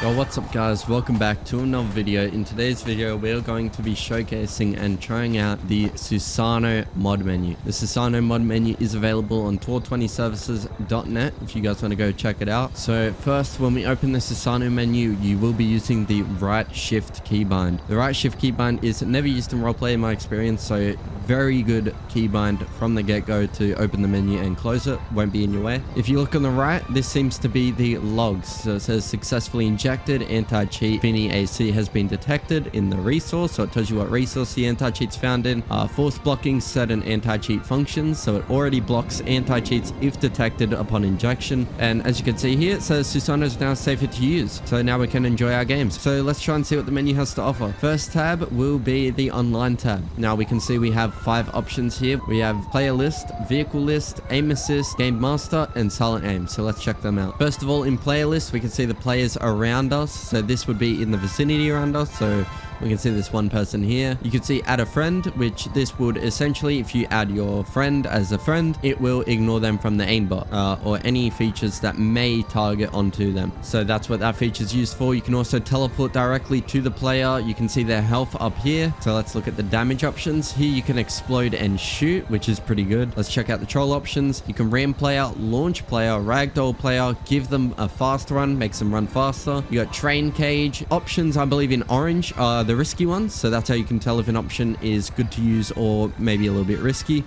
Yo, what's up guys, welcome back to another video. In today's video we're going to be showcasing and trying out the Fivem mod menu. The Fivem mod menu is available on tor20services.net if you guys want to go check it out. So first, when we open the Fivem menu, you will be using the right shift keybind. The right shift keybind is never used in roleplay in my experience, so very good keybind from the get-go to open the menu and close it, won't be in your way. If you look on the right, this seems to be the logs. So it says successfully injected, anti-cheat Fini AC has been detected in the resource, so it tells you what resource the anti-cheat's found in. Force blocking certain anti-cheat functions, so it already blocks anti-cheats if detected upon injection. And as you can see here, it says Fivem is now safer to use, so now we can enjoy our games. So let's try and see what the menu has to offer. First tab will be the online tab. Now we can see we have 5 options here. We have player list, vehicle list, aim assist, game master, and silent aim. So let's check them out. First of all, in player list we can see the players around us, so this would be in the vicinity around us. So we can see this one person here. You can see add a friend, which this would essentially, if you add your friend as a friend, it will ignore them from the aimbot or any features that may target onto them. So that's what that feature is used for. You can also teleport directly to the player. You can see their health up here. So let's look at the damage options. Here you can explode and shoot, which is pretty good. Let's check out the troll options. You can ram player, launch player, ragdoll player, give them a fast run, makes them run faster. You got train cage. Options, I believe in orange, are the risky ones, so that's how you can tell if an option is good to use or maybe a little bit risky.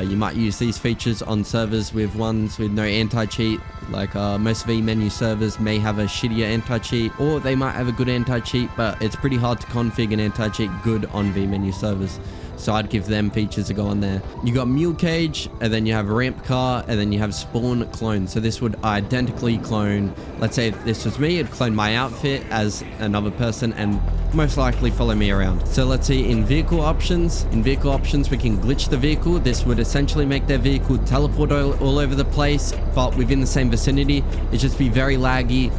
You might use these features on servers with ones with no anti-cheat, like most vMenu servers may have a shittier anti-cheat, or they might have a good anti-cheat, but it's pretty hard to configure an anti-cheat good on vMenu servers. So I'd give them features to go on there. You got mule cage, and then you have ramp car, and then you have spawn clone. So this would identically clone, let's say if this was me, it'd clone my outfit as another person and most likely follow me around. So let's see, in vehicle options, we can glitch the vehicle. This would essentially make their vehicle teleport all over the place, but within the same vicinity. It'd just be very laggy.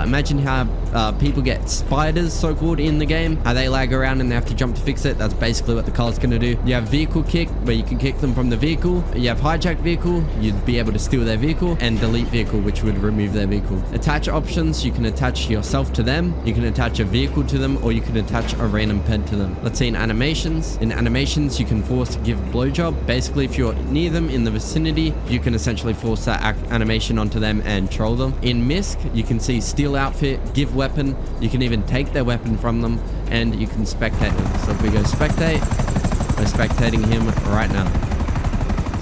Imagine how people get spiders, so-called, in the game, how they lag around and they have to jump to fix it. That's basically what the car's going to do. You have vehicle kick, where you can kick them from the vehicle. You have hijack vehicle, you'd be able to steal their vehicle, and delete vehicle, which would remove their vehicle. Attach options, you can attach yourself to them, you can attach a vehicle to them, or you can attach a random pet to them. Let's see, in animations, you can force give blowjob. Basically, if you're near them in the vicinity, you can essentially force that animation onto them and troll them. In misc, you can see steal outfit, give weapon, you can even take their weapon from them, and you can spectate them. So if we go spectate, we're spectating him right now.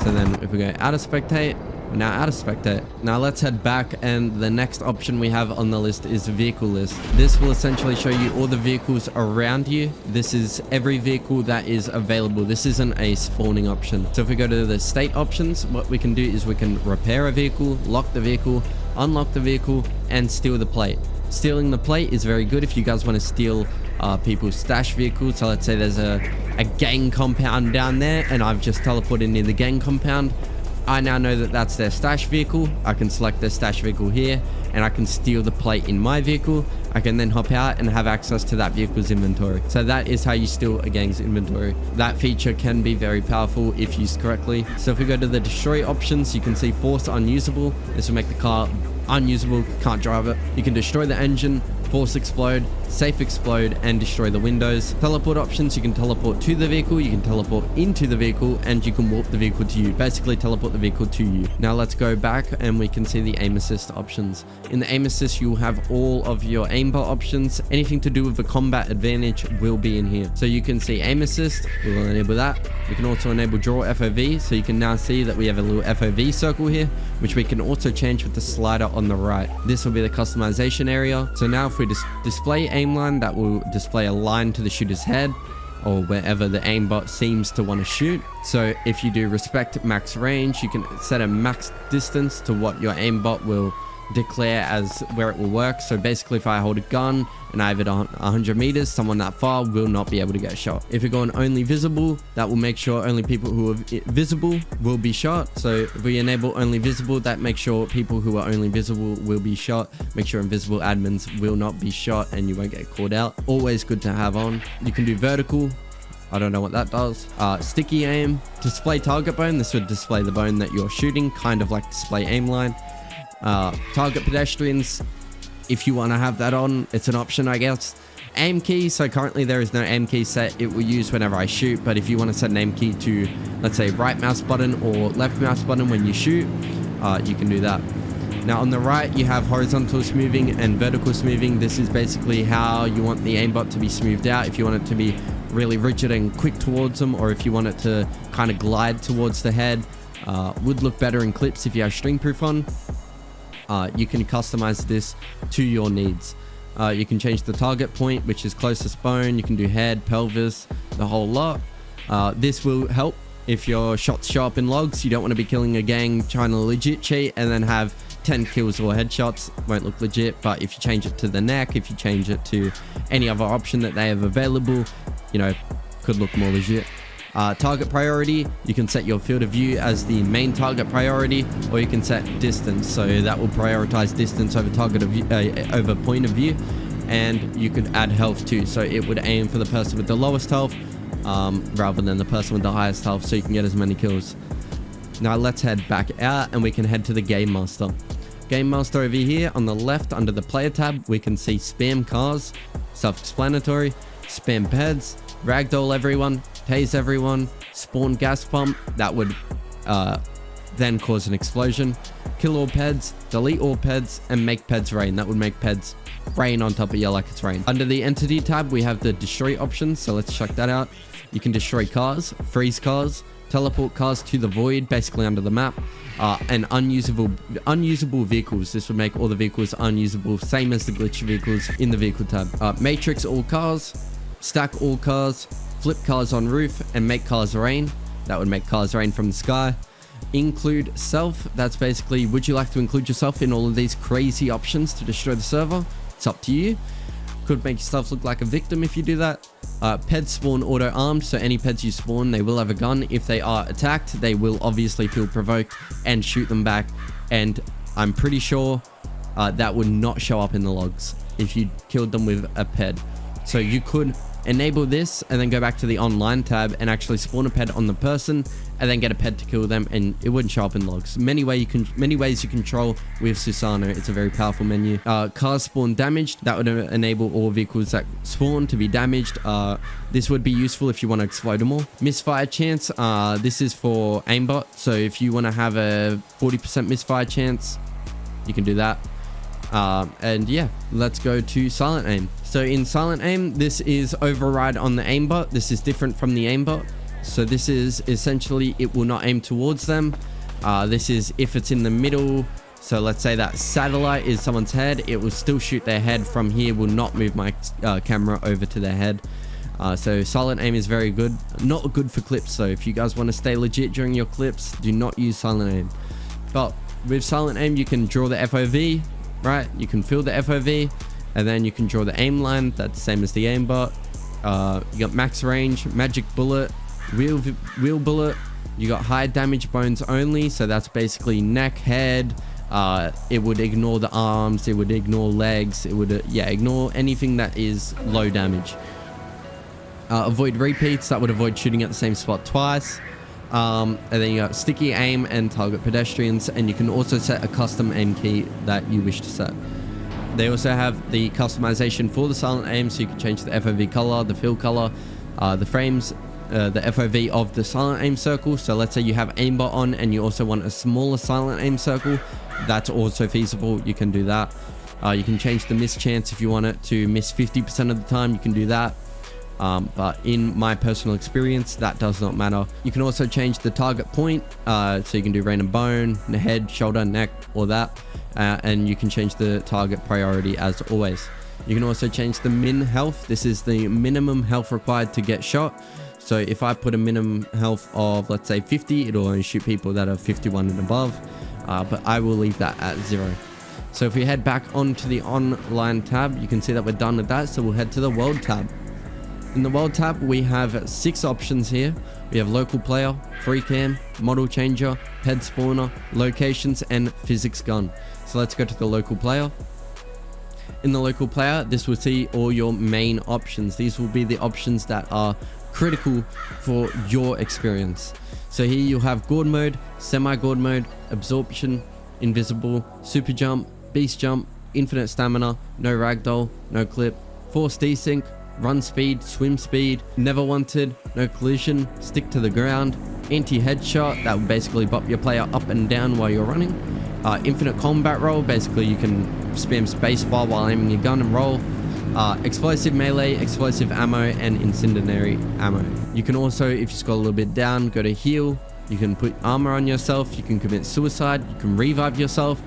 So then if we go out of spectate, we're now out of spectate. Now let's head back, and the next option we have on the list is vehicle list. This will essentially show you all the vehicles around you. This is every vehicle that is available. This isn't a spawning option. So if we go to the state options, what we can do is we can repair a vehicle, lock the vehicle, unlock the vehicle, and steal the plate. Stealing the plate is very good if you guys want to steal people's stash vehicles. So let's say there's a gang compound down there, and I've just teleported near the gang compound. I now know that that's their stash vehicle. I can select their stash vehicle here, and I can steal the plate in my vehicle. I can then hop out and have access to that vehicle's inventory. So that is how you steal a gang's inventory. That feature can be very powerful if used correctly. So if we go to the destroy options, you can see force unusable. This will make the car unusable, can't drive it. You can destroy the engine, force explode, safe explode, and destroy the windows. Teleport options, you can teleport to the vehicle, you can teleport into the vehicle, and you can warp the vehicle to you. Basically teleport the vehicle to you. Now let's go back and we can see the aim assist options. In the aim assist, you'll have all of your aimbot options. Anything to do with the combat advantage will be in here. So you can see aim assist, we will enable that. We can also enable draw FOV, so you can now see that we have a little FOV circle here, which we can also change with the slider on the right. This will be the customization area. So now if we display aim line, that will display a line to the shooter's head or wherever the aimbot seems to want to shoot. So if you do respect max range, you can set a max distance to what your aimbot will declare as where it will work. So basically, if I hold a gun and I have it on 100 meters, someone that far will not be able to get shot. If we go on only visible, that will make sure only people who are visible will be shot. So if we enable only visible, that makes sure people who are only visible will be shot. Make sure invisible admins will not be shot and you won't get called out. Always good to have on. You can do vertical. I don't know what that does. Sticky aim. Display target bone. This would display the bone that you're shooting, kind of like display aim line. Target pedestrians. if you want to have that on, it's an option, I guess. Aim key, so currently there is no aim key set. It will use whenever I shoot, but if you want to set an aim key to, let's say, right mouse button or left mouse button when you shoot, you can do that. Now on the right, you have horizontal smoothing and vertical smoothing. This is basically how you want the aimbot to be smoothed out. If you want it to be really rigid and quick towards them, or if you want it to kind of glide towards the head, would look better in clips if you have string proof on. You can customize this to your needs. You can change the target point, which is closest bone. You can do head, pelvis, the whole lot. This will help if your shots show up in logs. You don't want to be killing a gang trying to legit cheat and then have 10 kills or headshots. Won't look legit. But if you change it to the neck, if you change it to any other option that they have available, you know, could look more legit. Target priority, you can set your field of view as the main target priority, or you can set distance, so that will prioritize distance over target of view, over point of view. And you could add health too, so it would aim for the person with the lowest health rather than the person with the highest health, so you can get as many kills. Now let's head back out and we can head to the game master. Game master over here on the left under the player tab, we can see spam cars, self-explanatory, spam peds, ragdoll everyone, tase everyone, spawn gas pump, that would then cause an explosion, kill all peds, delete all peds, and make peds rain. That would make peds rain on top of you like it's rain. Under the entity tab, we have the destroy options, so let's check that out. You can destroy cars, freeze cars, teleport cars to the void, basically under the map, and unusable vehicles. This would make all the vehicles unusable, same as the glitch vehicles in the vehicle tab. Matrix all cars, stack all cars, flip cars on roof, and make cars rain. That would make cars rain from the sky. Include self, that's basically, would you like to include yourself in all of these crazy options to destroy the server? It's up to you. Could make yourself look like a victim if you do that. Peds spawn auto armed, so any peds you spawn, they will have a gun. If they are attacked, they will obviously feel provoked and shoot them back, and I'm pretty sure that would not show up in the logs if you killed them with a ped. So you could enable this and then go back to the online tab and actually spawn a ped on the person and then get a ped to kill them, and it wouldn't show up in logs. Many ways you control with Susano. It's a very powerful menu. Cars spawn damaged, that would enable all vehicles that spawn to be damaged. This would be useful if you want to explode them all. Misfire chance, this is for aimbot, so if you want to have a 40% misfire chance, you can do that. And yeah, let's go to silent aim. So in silent aim, this is override on the aimbot. This is different from the aimbot. So this is essentially, it will not aim towards them. This is if it's in the middle. So let's say that satellite is someone's head, it will still shoot their head from here, will not move my camera over to their head. So silent aim is very good. Not good for clips, so if you guys want to stay legit during your clips, do not use silent aim. But with silent aim, you can draw the FOV, right? You can fill the FOV, and then you can draw the aim line. That's the same as the aimbot. You got max range, magic bullet, wheel bullet. You got high damage bones only, so that's basically neck, head. It would ignore the arms, it would ignore legs, it would ignore anything that is low damage. Avoid repeats, that would avoid shooting at the same spot twice. And then you got sticky aim and target pedestrians, and you can also set a custom aim key that you wish to set. They also have the customization for the silent aim, so you can change the FOV color, the fill color, the frames, the FOV of the silent aim circle. So let's say you have aimbot on and you also want a smaller silent aim circle, that's also feasible. You can do that. You can change the miss chance if you want it to miss 50% of the time, you can do that. But in my personal experience, that does not matter. You can also change the target point, so you can do random bone, the head, shoulder, neck, or that. And you can change the target priority as always. You can also change the min health. This is the minimum health required to get shot. So if I put a minimum health of, let's say 50, it'll only shoot people that are 51 and above. But I will leave that at 0. So if we head back onto the online tab, you can see that we're done with that. So we'll head to the world tab. In the world tab, we have 6 options here. We have local player, free cam, model changer, ped spawner, locations, and physics gun. So let's go to the local player. In the local player, this will see all your main options. These will be the options that are critical for your experience. So here you'll have gourd mode, semi-gourd mode, absorption, invisible, super jump, beast jump, infinite stamina, no ragdoll, no clip, force desync, run speed, swim speed, never wanted, no collision, stick to the ground, anti-headshot, that will basically bop your player up and down while you're running, infinite combat roll, basically you can spam spacebar while aiming your gun and roll, explosive melee, explosive ammo, and incendiary ammo. You can also, if you scroll a little bit down, go to heal, you can put armor on yourself, you can commit suicide, you can revive yourself.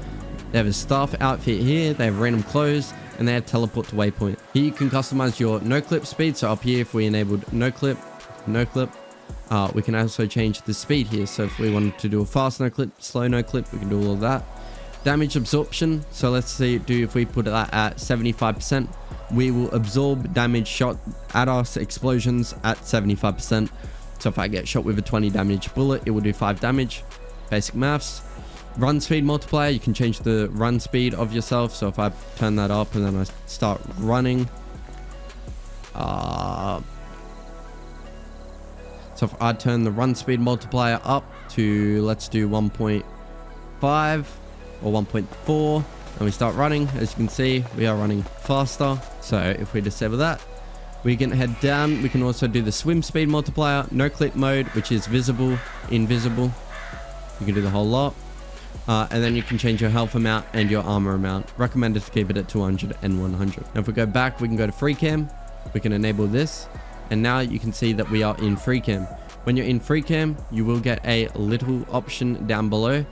They have a staff outfit here, they have random clothes, and they have teleport to waypoint. Here you can customize your no clip speed, so up here if we enabled no clip, we can also change the speed here. So if we wanted to do a fast no clip, slow no clip, we can do all of that. Damage absorption, so let's see, if we put that at 75%, we will absorb damage shot at us, explosions at 75%. So if I get shot with a 20 damage bullet, it will do 5 damage. Basic maths. Run speed multiplier, you can change the run speed of yourself. So if I turn that up and then I start running, so if I turn the run speed multiplier up to, let's do 1.5 or 1.4, and we start running, as you can see, we are running faster. So if we disable that, we can head down. We can also do the swim speed multiplier, no clip mode, which is visible, invisible. You can do the whole lot. And then you can change your health amount and your armor amount. Recommended to keep it at 200 and 100. Now if we go back, we can go to free cam. We can enable this. And now you can see that we are in free cam. When you're in free cam, you will get a little option down below.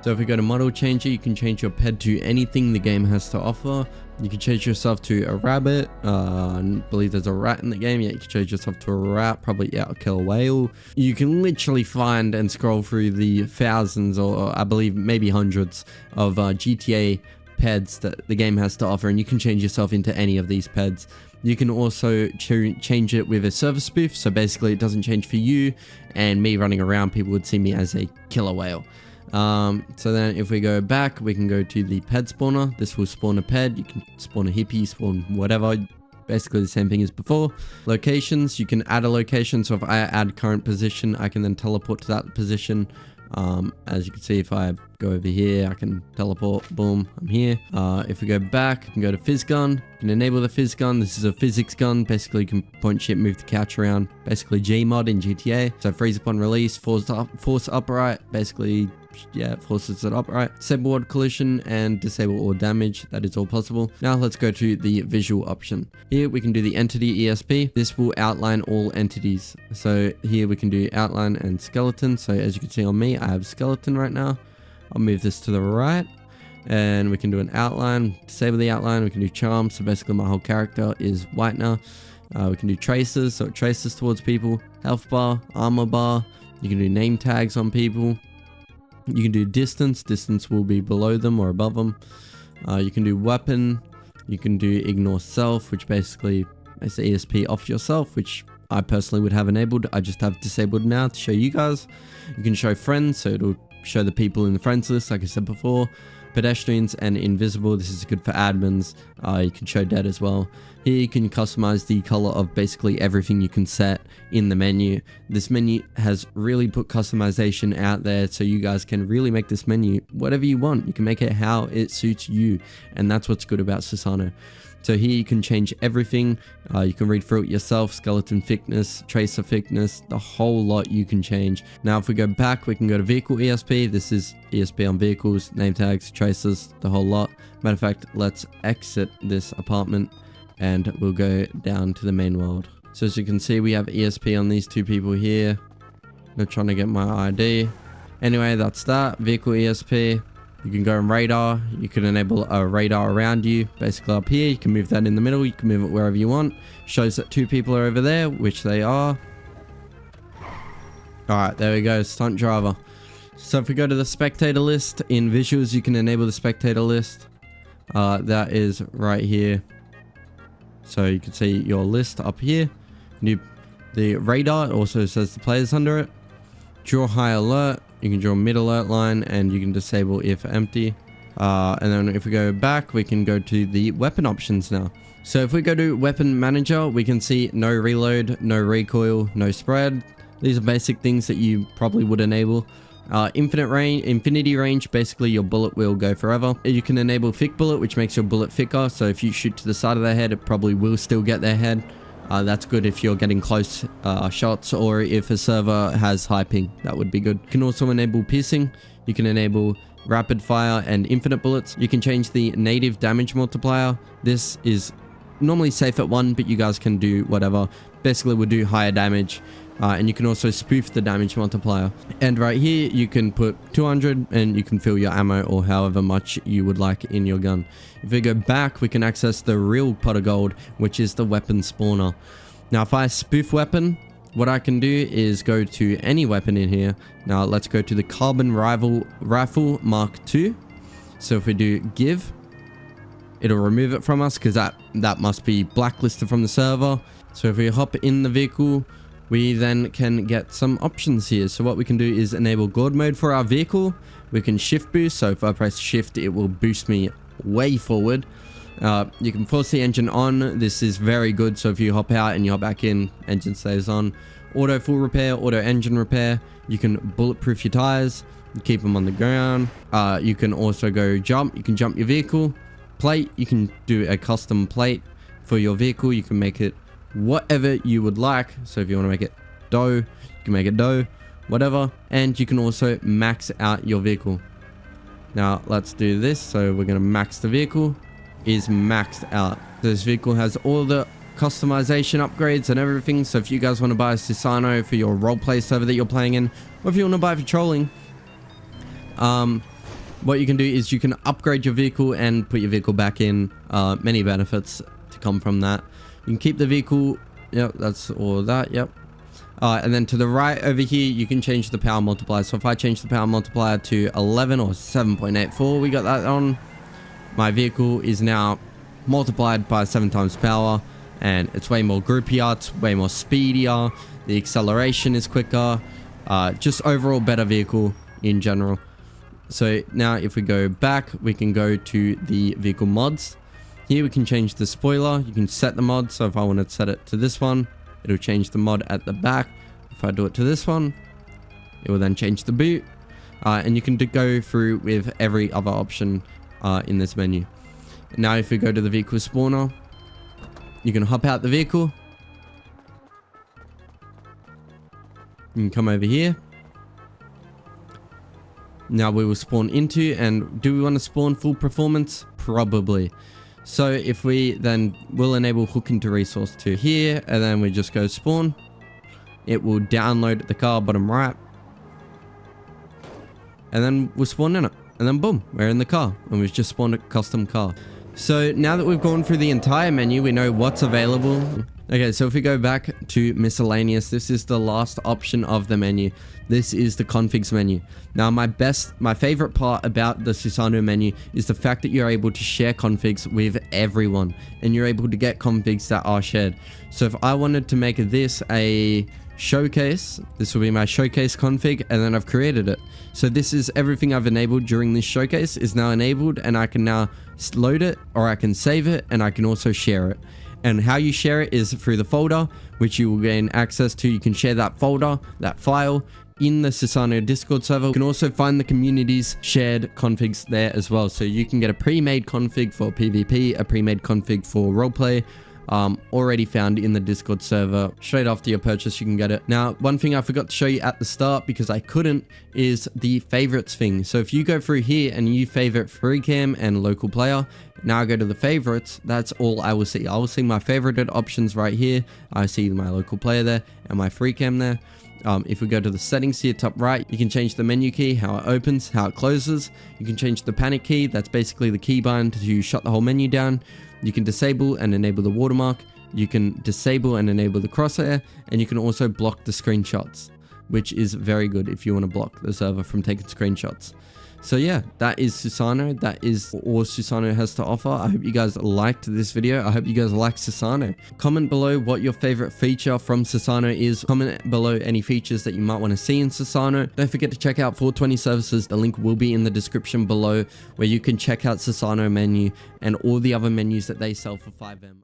So if we go to model changer, you can change your pet to anything the game has to offer. You can change yourself to a rabbit. I believe there's a rat in the game. Yeah, you can change yourself to a rat. Probably, yeah, a killer whale. You can literally find and scroll through the thousands, or I believe maybe hundreds of GTA pets that the game has to offer, and you can change yourself into any of these pets. You can also change it with a server spoof. So basically it doesn't change for you, and me running around, people would see me as a killer whale. So then if we go back, we can go to the ped spawner. This will spawn a ped. You can spawn a hippie, spawn whatever, basically the same thing as before. Locations, you can add a location. So if I add current position, I can then teleport to that position. As you can see, if I go over here, I can teleport, boom, I'm here. If we go back, you can go to fizz gun, you can enable the fizz gun. This is a physics gun. Basically you can point shit, move the couch around, basically Gmod in GTA. So freeze upon release, force upright, basically, yeah, forces it upright. Disable ward collision and disable all damage. That is all possible. Now let's go to the visual option. Here we can do the entity ESP. This will outline all entities. So here we can do outline and skeleton. So as you can see on me, I have skeleton right now. I'll move this to the right and we can do an outline, disable the outline. We can do charm. So basically my whole character is white now. We can do traces. So it traces towards people. Health bar, armor bar. You can do name tags on people. You can do distance. Distance will be below them or above them. You can do weapon. You can do ignore self, which basically makes the ESP off yourself, which I personally would have enabled. I just have disabled now to show you guys. You can show friends, so it'll show the people in the friends list, like I said before. Pedestrians and invisible. This is good for admins. You can show dead as well. Here you can customize the color of basically everything you can set in the menu. This menu has really put customization out there, so you guys can really make this menu whatever you want. You can make it how it suits you, and that's what's good about Susano. So here you can change everything. You can read through it yourself. Skeleton thickness, tracer thickness, the whole lot you can change. Now if we go back, we can go to vehicle ESP. This is ESP on vehicles, name tags, tracers, the whole lot. Matter of fact, let's exit this apartment and we'll go down to the main world. So as you can see, we have ESP on these two people here. They're trying to get my ID. Anyway, that's that. Vehicle ESP. You can go on radar. You can enable a radar around you. Basically up here, you can move that in the middle. You can move it wherever you want. Shows that two people are over there, which they are. Alright, there we go. Stunt driver. So if we go to the spectator list, in visuals, you can enable the spectator list. That is right here. So you can see your list up here. The radar also says the players under it. Draw high alert. You can draw mid alert line and you can disable if empty. And then if we go back, we can go to the weapon options now. So if we go to weapon manager, we can see no reload, no recoil, no spread. These are basic things that you probably would enable. Infinity range, basically your bullet will go forever. You can enable thick bullet, which makes your bullet thicker, so if you shoot to the side of their head, it probably will still get their head. That's good if you're getting close shots, or if a server has high ping, that would be good. You can also enable piercing. You can enable rapid fire and infinite bullets. You can change the native damage multiplier. This is normally safe at 1, but you guys can do whatever. Basically, we'll do higher damage. And you can also spoof the damage multiplier. And right here, you can put 200 and you can fill your ammo or however much you would like in your gun. If we go back, we can access the real pot of gold, which is the weapon spawner. Now, if I spoof weapon, what I can do is go to any weapon in here. Now, let's go to the Carbon Rifle Mark II. So if we do give, it'll remove it from us because that must be blacklisted from the server. So if we hop in the vehicle, we then can get some options here. So what we can do is enable God mode for our vehicle. We can shift boost. So if I press shift, it will boost me way forward. You can force the engine on. This is very good. So if you hop out and you hop back in, engine stays on. Auto full repair, auto engine repair. You can bulletproof your tires, keep them on the ground. You can also go jump. You can jump your vehicle. Plate, you can do a custom plate for your vehicle. You can make it whatever you would like. So if you want to make it dough, you can make it dough, whatever. And you can also max out your vehicle. Now let's do this. So we're going to max the vehicle. Is maxed out. This vehicle has all the customization upgrades and everything. So if you guys want to buy a Susano for your roleplay server that you're playing in, or if you want to buy it for trolling, what you can do is you can upgrade your vehicle and put your vehicle back in. Many benefits to come from that. You can keep the vehicle. Yep, that's all that. Yep. And then to the right over here, you can change the power multiplier. So if I change the power multiplier to 11 or 7.84, we got that on. My vehicle is now multiplied by 7 times power, and it's way more groupier, it's way more speedier, the acceleration is quicker, just overall better vehicle in general. So now if we go back, we can go to the vehicle mods. Here we can change the spoiler. You can set the mod. So if I want to set it to this one, it'll change the mod at the back. If I do it to this one, it will then change the boot. And you can go through with every other option in this menu. Now if we go to the vehicle spawner, you can hop out the vehicle. You can come over here. Now we will spawn into, and do we want to spawn full performance? Probably. So if we then will enable hook into resource to here, and then we just go spawn, it will download the car bottom right, and then we'll spawn in it, and then boom, we're in the car, and we've just spawned a custom car. So now that we've gone through the entire menu, we know what's available. Okay, so if we go back to miscellaneous, this is the last option of the menu. This is the configs menu. Now my favorite part about the Susano menu is the fact that you're able to share configs with everyone, and you're able to get configs that are shared. So if I wanted to make this a showcase, this will be my showcase config, and then I've created it. So this is everything I've enabled during this showcase is now enabled, and I can now load it, or I can save it, and I can also share it. And how you share it is through the folder, which you will gain access to. You can share that folder, that file, in the Susano Discord server. You can also find the community's shared configs there as well. So you can get a pre-made config for PvP, a pre-made config for roleplay, already found in the Discord server. Straight after your purchase, you can get it. Now, one thing I forgot to show you at the start because I couldn't is the favorites thing. So if you go through here and you favorite free cam and local player, now I go to the favorites, that's all I will see. I will see my favorited options right here. I see my local player there and my free cam there. If we go to the settings here, top right, you can change the menu key, how it opens, how it closes. You can change the panic key. That's basically the keybind to shut the whole menu down. You can disable and enable the watermark. You can disable and enable the crosshair, and you can also block the screenshots, which is very good if you want to block the server from taking screenshots. So yeah, that is Susano. That is all Susano has to offer. I hope you guys liked this video. I hope you guys like Susano. Comment below what your favorite feature from Susano is. Comment below any features that you might want to see in Susano. Don't forget to check out 420 services. The link will be in the description below, where you can check out Susano menu and all the other menus that they sell for FiveM.